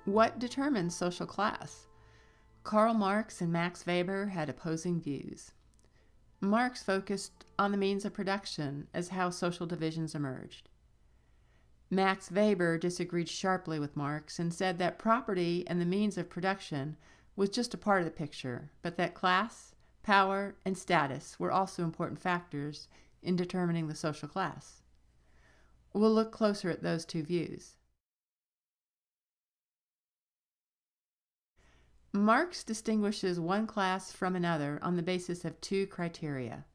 What determines social class? Karl Marx and Max Weber had opposing views. Marx focused on the means of production as how social divisions emerged. Max Weber disagreed sharply with Marx and said that property and the means of production was just a part of the picture, but that class, power, and status were also important factors in determining the social class. We'll look closer at those two views. Marx distinguishes one class from another on the basis of two criteria: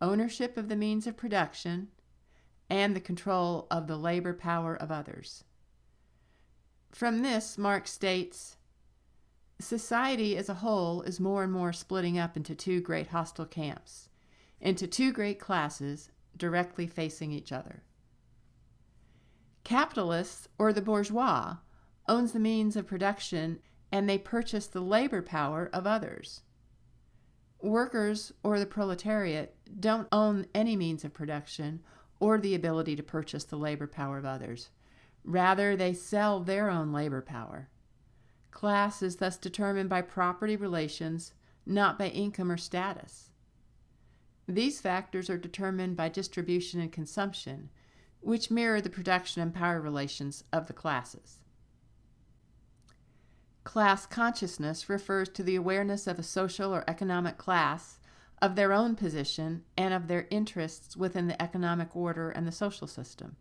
ownership of the means of production and the control of the labor power of others. From this, Marx states, society as a whole is more and more splitting up into two great hostile camps, into two great classes directly facing each other. Capitalists, or the bourgeois, owns the means of production and they purchase the labor power of others. Workers, or the proletariat, don't own any means of production or the ability to purchase the labor power of others. Rather, they sell their own labor power. Class is thus determined by property relations, not by income or status. These factors are determined by distribution and consumption, which mirror the production and power relations of the classes. Class consciousness refers to the awareness of a social or economic class, of their own position, and of their interests within the economic order and the social system.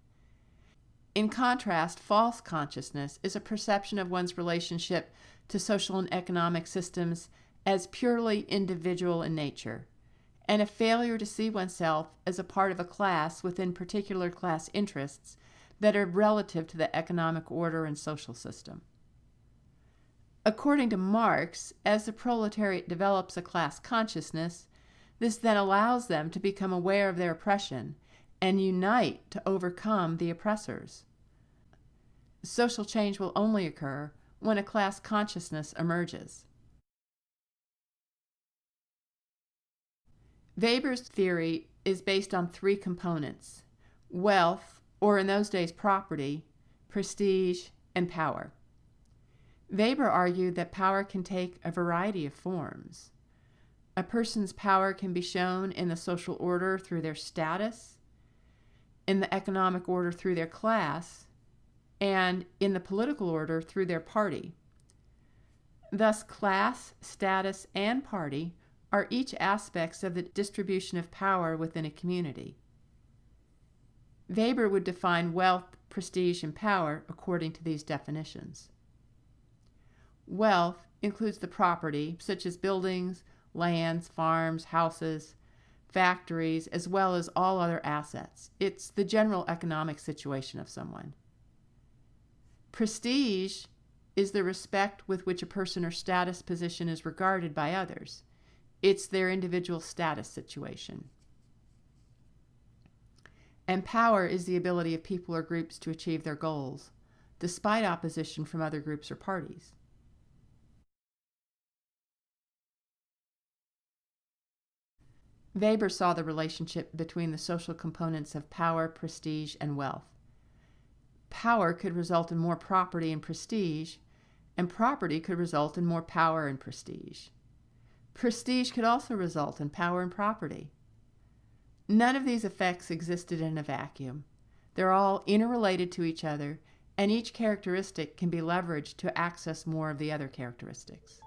In contrast, false consciousness is a perception of one's relationship to social and economic systems as purely individual in nature, and a failure to see oneself as a part of a class within particular class interests that are relative to the economic order and social system. According to Marx, as the proletariat develops a class consciousness, this then allows them to become aware of their oppression and unite to overcome the oppressors. Social change will only occur when a class consciousness emerges. Weber's theory is based on three components: wealth, or in those days property, prestige, and power. Weber argued that power can take a variety of forms. A person's power can be shown in the social order through their status, in the economic order through their class, and in the political order through their party. Thus, class, status, and party are each aspects of the distribution of power within a community. Weber would define wealth, prestige, and power according to these definitions. Wealth includes the property, such as buildings, lands, farms, houses, factories, as well as all other assets. It's the general economic situation of someone. Prestige is the respect with which a person or status position is regarded by others. It's their individual status situation. And power is the ability of people or groups to achieve their goals, despite opposition from other groups or parties. Weber saw the relationship between the social components of power, prestige, and wealth. Power could result in more property and prestige, and property could result in more power and prestige. Prestige could also result in power and property. None of these effects existed in a vacuum. They're all interrelated to each other, and each characteristic can be leveraged to access more of the other characteristics.